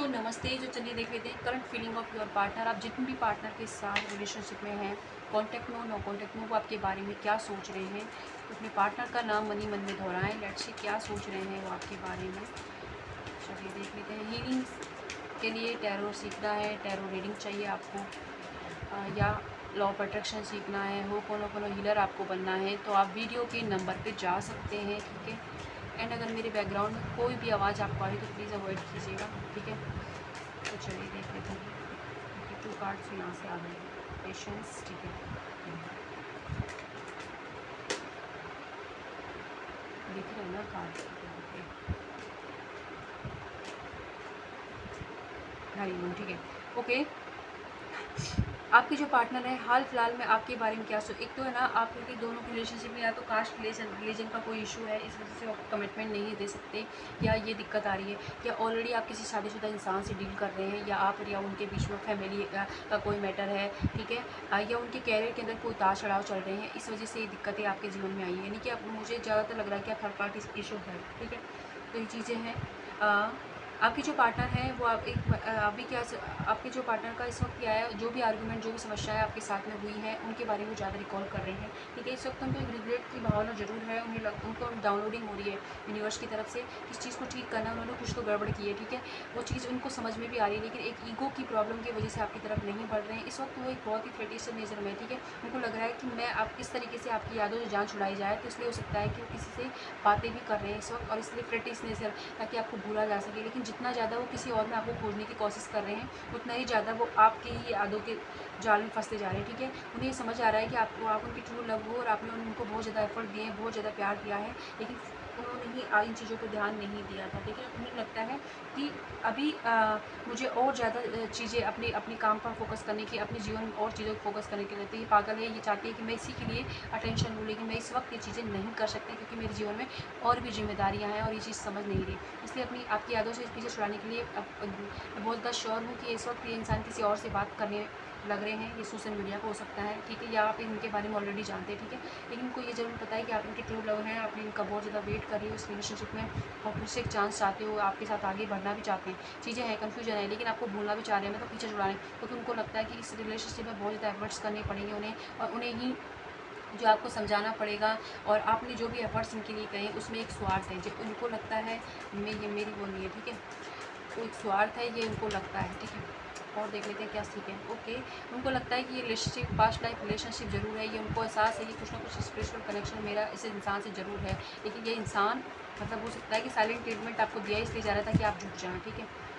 तो नमस्ते। जो चलिए देख लेते हैं current feeling of your partner. आप जितने भी पार्टनर के साथ रिलेशनशिप में हैं, कांटेक्ट में हो नो कांटेक्ट में, वो आपके बारे में क्या सोच रहे हैं। तो अपने पार्टनर का नाम मन ही मन में दोहराएं। लेट्स सी क्या सोच रहे हैं वो आपके बारे में। चलिए देख लेते हैं। हीलिंग के लिए टैरो सीखना है, टैरो रीडिंग चाहिए आपको, या लॉ ऑफ अट्रैक्शन सीखना है, हो कोनो हीलर आपको बनना है, तो आप वीडियो के नंबर पे जा सकते हैं। ठीक है। एंड अगर मेरे बैकग्राउंड में कोई भी आवाज़ आपको आ रही तो प्लीज़ अवॉइड कीजिएगा। ठीक है। तो चलिए देख लेते हैं। टू कार्ड्स यहाँ से आ गए। पेशेंस। ठीक है। दिख रहे हैं ना कार्ड्स। हरी। ठीक है। ओके। आपके जो पार्टनर है हाल फिलहाल में आपके बारे में क्या एक तो है ना, आप लोग दोनों की रिलेशनशिप में या तो कास्ट रिलीजन का कोई इशू है, इस वजह से आप कमिटमेंट नहीं दे सकते, या ये दिक्कत आ रही है, या ऑलरेडी आप किसी शादीशुदा इंसान से डील कर रहे हैं, या आप या उनके बीच में फैमिली का कोई मैटर है। ठीक है। या उनके कैरियर के अंदर कोई उतार चढ़ाव चल रहे हैं, इस वजह से ये दिक्कतें आपके जीवन में आई है। यानी कि अब मुझे ज़्यादातर लग रहा है कि आप थर्ड पार्टी इशू है। ठीक है। तो ये चीज़ें हैं। आपके जो पार्टनर हैं वो आप एक अभी क्या आपके जो पार्टनर का इस वक्त क्या है, जो भी आर्गुमेंट, जो भी समस्याएं आपके साथ में हुई हैं, उनके बारे में ज़्यादा रिकॉल कर रहे हैं। ठीक है। इस वक्त उनको एक रिग्रेट की भावना जरूर है, उनको डाउनलोडिंग हो रही है यूनिवर्स की तरफ से। इस चीज़ को ठीक करना, उन्होंने कुछ तो गड़बड़ की है। ठीक है। वो चीज़ उनको समझ में भी आ रही है, लेकिन एक ईगो की प्रॉब्लम की वजह से आपकी तरफ नहीं बढ़ रहे हैं। इस वक्त वो एक बहुत ही क्रिटिकल नेचर में। ठीक है। उनको लग रहा है कि मैं आप किस तरीके से आपकी यादों से जान छुड़ाई जाए, तो इसलिए हो सकता है कि वो किसी से बातें भी कर रहे हैं इस वक्त, और इसलिए क्रिटिकल नेचर, ताकि आपको भूला जा सके। लेकिन जितना ज़्यादा वो किसी और में आपको खोजने की कोशिश कर रहे हैं, उतना ही ज़्यादा वो आपके ही यादों के जाल में फंसते जा रहे हैं। ठीक है। उन्हें ये समझ आ रहा है कि आप उनकी ट्रू लव हो, और आपने उनको बहुत ज़्यादा एफर्ट दिए हैं, बहुत ज़्यादा प्यार दिया है, लेकिन उन्होंने ही इन चीज़ों पर ध्यान नहीं दिया था। ठीक है। उन्हें लगता है कि अभी मुझे और ज़्यादा चीज़ें अपने अपने काम पर फोकस करने की, अपने जीवन में और चीज़ों को फोकस करने की रहती है। ये पागल है, ये चाहती है कि मैं इसी के लिए अटेंशन लूँ, लेकिन मैं इस वक्त ये चीज़ें नहीं कर सकती, क्योंकि मेरे जीवन में और भी जिम्मेदारियाँ हैं, और ये चीज़ समझ नहीं रही। इसलिए अपनी आपकी यादों से पीछे छुड़ाने के लिए मैं बहुत ज़्यादा श्योर हूँ कि इस वक्त ये इंसान किसी और से बात करने लग रहे हैं। ये सोशल मीडिया पर हो सकता है। ठीक है। या आप इनके बारे में ऑलरेडी जानते हैं। ठीक है। लेकिन इनको ये ज़रूर पता है कि आप इनके ट्रू लव हैं, आप इनका बहुत ज़्यादा वेट कर रही हो इस रिलेशनशिप में, और फिर से एक चांस चाहते हो, आपके साथ आगे बढ़ना भी चाहते हैं। चीज़ें हैं, कन्फ्यूजन है, लेकिन आपको भूलना भी चाह रहे हैं, मतलब पीछे छुड़ा रहे हैं, क्योंकि उनको लगता है कि इस रिलेशनशिप में बहुत ज़्यादा एफर्ट्स करने पड़ेंगे उन्हें, और उन्हें ही जो आपको समझाना पड़ेगा, और आपने जो भी एफर्ट्स इनके लिए कहे उसमें एक स्वार्थ है, जो उनको लगता है ये मेरी वो नहीं है। ठीक है। तो एक स्वार्थ है, ये उनको लगता है। ठीक है। और देख लेते हैं क्या सीखें। ओके। उनको लगता है कि ये रिलेशनशिप पास्ट लाइफ रिलेशनशिप ज़रूर है, ये उनको एहसास है कि कुछ ना कुछ स्पिरिचुअल कनेक्शन मेरा इस इंसान से ज़रूर है, लेकिन ये इंसान मतलब हो सकता है कि साइलेंट ट्रीटमेंट आपको दिया इसलिए जा रहा था कि आप झुक जाएँ। ठीक है।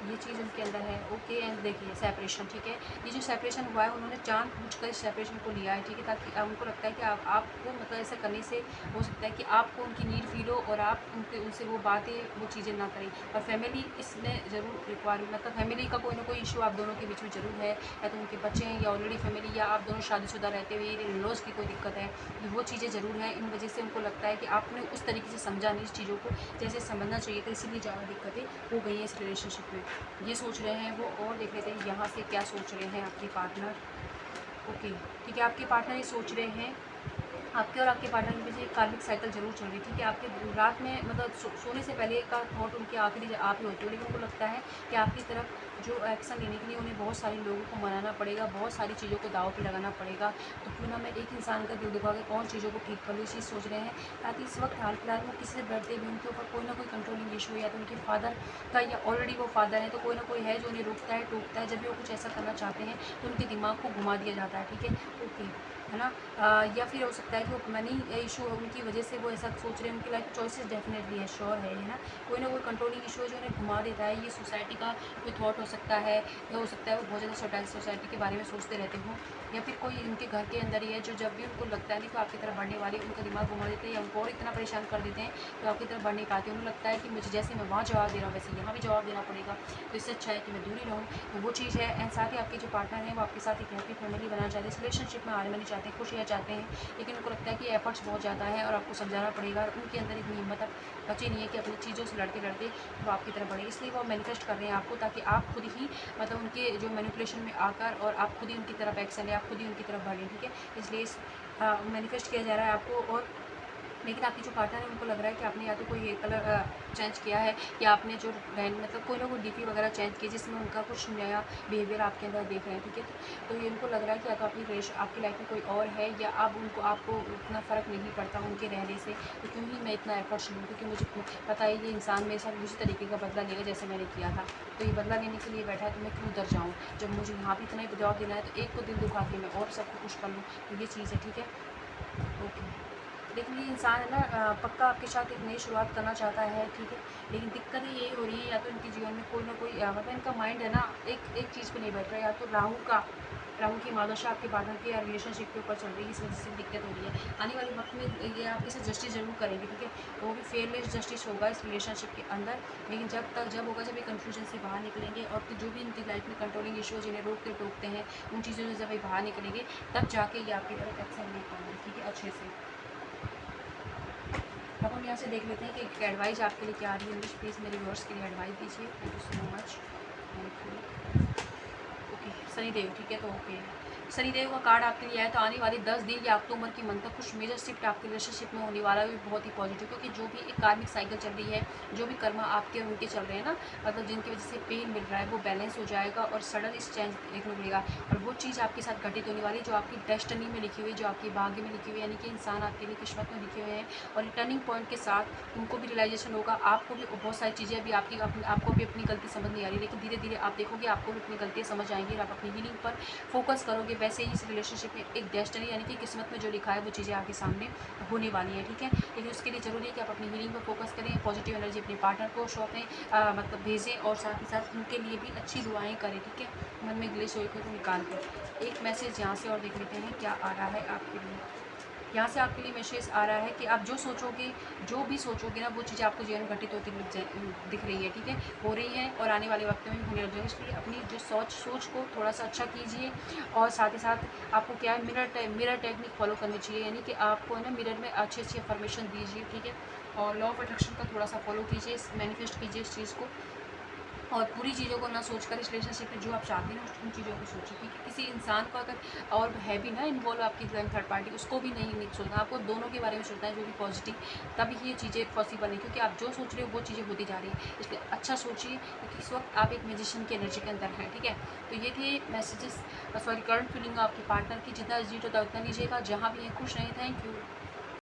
ये चीज़ उनके अंदर है। ओके। एंड देखिए सेपरेशन। ठीक है। ये जो सेपरेशन हुआ है, उन्होंने जानबूझकर इस सेपरेशन को लिया है। ठीक है। ताकि उनको लगता है कि आपको मतलब ऐसा करने से हो सकता है कि आपको उनकी नीड फील हो, और आप उनसे वो बातें, वो चीज़ें ना करें। और फैमिली इसमें ज़रूर रिक्वायर, मतलब फैमिली का कोई ना कोई इशू आप दोनों के बीच में ज़रूर है, या तो उनके बच्चे हैं, या ऑलरेडी फैमिली, या आप दोनों शादीशुदा रहते हुए इन लॉज की कोई दिक्कत है, वो चीज़ें ज़रूर हैं। इन वजह से उनको लगता है कि आपने उस तरीके से समझा नहीं इस चीज़ों को जैसे समझना चाहिए था, इसीलिए ज़्यादा दिक्कतें हो गई हैं इस रिलेशनशिप में। ये सोच रहे हैं वो। और देख लेते हैं यहाँ से क्या सोच रहे हैं आपके पार्टनर। ओके। ठीक है। आपके पार्टनर ये सोच रहे हैं, आपके और आपके पार्टनर के बीच एक कार्मिक साइकिल जरूर चल रही है। ठीक है। आपके रात में मतलब सोने से पहले का थॉट उनके आखिरी आप ही होते हो, लेकिन उनको लगता है कि आपकी तरफ जो एक्शन लेने के लिए उन्हें बहुत सारे लोगों को मनाना पड़ेगा, बहुत सारी चीज़ों को दाव पे लगाना पड़ेगा। तो क्यों ना मैं एक इंसान का दिल दुखा के कौन चीज़ों को ठीक कर लूँ, इस चीज़ सोच रहे हैं, ताकि इस वक्त हाल फिलहाल वो किसी से डरते भी उनके ऊपर कोई ना कोई कंट्रोलिंग इशू है, या तो उनके फादर का, या ऑलरेडी वो फादर है तो कोई ना कोई है जो उन्हें रोकता है, टोकता है। जब भी वो कुछ ऐसा करना चाहते हैं तो उनके दिमाग को घुमा दिया जाता है। ठीक है। ओके। है ना। या फिर हो सकता है कि वो मनी इशू है, उनकी वजह से वो ऐसा सोच रहे हैं। उनकी लाइफ चॉइसेस डेफिनेटली है, श्योर है ना। कोई ना कोई कंट्रोलिंग इशू है जो उन्हें घुमा देता है। ये सोसाइटी का कोई थॉट हो सकता है, या हो सकता है वो बहुत ज़्यादा सोसाइटी के बारे में सोचते रहते हों, या फिर कोई उनके घर के अंदर ही है जो जब भी उनको लगता है नहीं तो आपकी तरफ बढ़ने वाले, उनका दिमाग घुमा देते हैं, या उनको और इतना परेशान कर देते हैं तो आपकी तरफ बढ़ नहीं पाते। उन्हें लगता है कि मुझे जैसे मैं वहाँ जवाब दे रहा हूँ वैसे यहाँ भी जवाब देना पड़ेगा, तो इससे अच्छा है कि मैं दूर ही रहूँ। तो वो चीज़ है। एंड साथ ही आपके जो पार्टनर हैं वो आपके साथ एक हैप्पी फैमिली बनाना चाहते हैं, इस रिलेशनशिप में हारमनी चाहते हैं, खुश रहना चाहते हैं, लेकिन उनको लगता है कि एफर्ट्स बहुत ज़्यादा है और आपको समझाना पड़ेगा। उनके अंदर इतनी हिम्मत अब बची नहीं है कि अपनी चीज़ों से लड़ते लड़ते वो आपकी तरफ बढ़े, इसलिए वो मैनिफेस्ट कर रहे हैं आपको, ताकि आप खुद ही मतलब उनके जो मैनिपुलेशन में आकर और आप खुद ही उनकी तरफ एक्शन लें, आप खुद ही उनकी तरफ बढ़ें। ठीक है। इसलिए मैनिफेस्ट किया जा रहा है आपको। और लेकिन आपकी जो पार्टनर है उनको लग रहा है कि आपने या तो कोई कलर चेंज किया है, या आपने जो मतलब कोई ना कोई डीपी वगैरह चेंज की जिसमें उनका कुछ नया बिहेवियर आपके अंदर देख रहे हैं, ठीक है। तो ये उनको लग रहा है कि या तो आपकी लाइफ में कोई और है, या अब आपको उतना फ़र्क नहीं पड़ता उनके रहने से, तो क्यों ही मैं इतना एफर्ट्स लूँ, क्योंकि मुझे पता है ये इंसान मेरे साथ उसी तरीके का बदला लेगा जैसे मैंने किया था। तो ये बदला लेने के लिए बैठा है, तो मैं क्यों डर जाऊँ, जब मुझे यहाँ भी इतना ही जवाब देना है तो एक को दिल दुखा के मैं और सबको खुश कर लूँ। तो ये चीज़ है, ठीक है। ओके, लेकिन ये इंसान है ना पक्का आपके साथ एक नई शुरुआत करना चाहता है, ठीक है। लेकिन दिक्कत ही यही हो रही है, या तो इनके जीवन में कोई ना कोई मतलब इनका माइंड है ना एक चीज़ पे नहीं बैठ रहा है, या तो राहु की महादशा आपके पार्टनर की या रिलेशनशिप के ऊपर चल रही है, इस वजह से दिक्कत हो रही है। आने वाले वक्त में ये आपके साथ जस्टिस जरूर करेंगे, ठीक है। वो भी फेयरलेस जस्टिस होगा इस रिलेशनशिप के अंदर, लेकिन जब होगा जब ये कन्फ्यूजन से बाहर निकलेंगे, और जो भी इनकी लाइफ में कंट्रोलिंग इशूज जिन्हें रोकते टोकते हैं, उन चीज़ों से जब ये बाहर निकलेंगे, तब जाके ये आपकी तरफ एक्शन ले पाएंगे, ठीक है, अच्छे से। अब हम यहाँ से देख लेते हैं कि एक एडवाइस आपके लिए क्या आ रही है। प्लीज़ मेरे व्यूअर्स के लिए एडवाइस दीजिए। Thank you so much. Thank you. Okay, Shanidev, ठीक है। तो ओके, शनिदेव का कार्ड आपके लिए आया, तो आने वाले 10 दिन या अक्टूबर की मंथ तक कुछ मेजर शिफ्ट आपके रिलेशनशिप में होने वाला है, बहुत ही पॉजिटिव, क्योंकि जो भी एक कार्मिक साइकिल चल रही है, जो भी कर्मा आपके उनके चल रहे हैं ना, मतलब जिनकी वजह से पेन मिल रहा है, वो बैलेंस हो जाएगा और सडन इस चेंज देखने को मिलेगा। और वो चीज़ आपके साथ घटित होने वाली है जो आपकी डेस्टिनी में लिखी हुई है, जो आपके भाग्य में लिखी हुई है, यानी कि इंसान आपके लिए किस्मत में लिखे हुए हैं। और टर्निंग पॉइंट के साथ उनको भी रियलाइजेशन होगा, आपको भी बहुत सारी चीज़ें अभी आपको भी अपनी गलती समझ नहीं आ रही, लेकिन धीरे धीरे आप देखोगे आपको भी अपनी गलतियाँ समझ आएंगी और आप अपनी हीलिंग पर फोकस करोगे। वैसे ही इस रिलेशनशिप में एक डेस्टिनी यानी कि किस्मत में जो लिखा है वो चीज़ें आपके सामने होने वाली है, ठीक है। लेकिन उसके लिए ज़रूरी है कि आप अपनी हीलिंग पर फोकस करें, पॉजिटिव एनर्जी अपने पार्टनर को शो में मतलब भेजें, और साथ ही साथ उनके लिए भी अच्छी दुआएं करें, ठीक है। मन में गिले सोए को निकाल कर एक मैसेज यहाँ से और देख लेते हैं क्या आ रहा है आपके लिए। यहाँ से आपके लिए मैसेज आ रहा है कि आप जो सोचोगे, जो भी सोचोगे ना, वो चीज़ें आपको जीवन में घटित होती दिख रही है, ठीक है, हो रही है, और आने वाले वक्त में भी होने लग जाएगी। इसलिए अपनी जो सोच को थोड़ा सा अच्छा कीजिए, और साथ ही साथ आपको क्या है, मिरर टेक्निक फॉलो करनी चाहिए, यानी कि आपको ना मिरर में अच्छी इन्फॉर्मेशन दीजिए, ठीक है। और लॉ ऑफ अट्रैक्शन का थोड़ा सा फॉलो कीजिए, मैनिफेस्ट कीजिए इस चीज़ को, और पूरी चीज़ों को ना सोचकर इस रिलेशनशिप में जो आप चाहते हैं उन चीज़ों को सोचिए, क्योंकि किसी इंसान को अगर और है भी ना इन्वॉल्व आपकी थर्ड पार्टी, उसको भी नहीं सोचना, आपको दोनों के बारे में सोचना है, जो भी पॉजिटिव, तभी ये चीज़ें पॉसिबल है, क्योंकि आप जो सोच रहे हो वो चीज़ें होती जा रही है। इसलिए अच्छा सोचिए, क्योंकि इस वक्त आप एक म्यूजिशियन की एनर्जी के अंदर हैं, ठीक है। तो ये थे मैसेजेस, सॉरी करंट फीलिंग आपके पार्टनर की। जितना रीड होता है उतना लीजिएगा, जहाँ भी है खुश रहें। Thank you.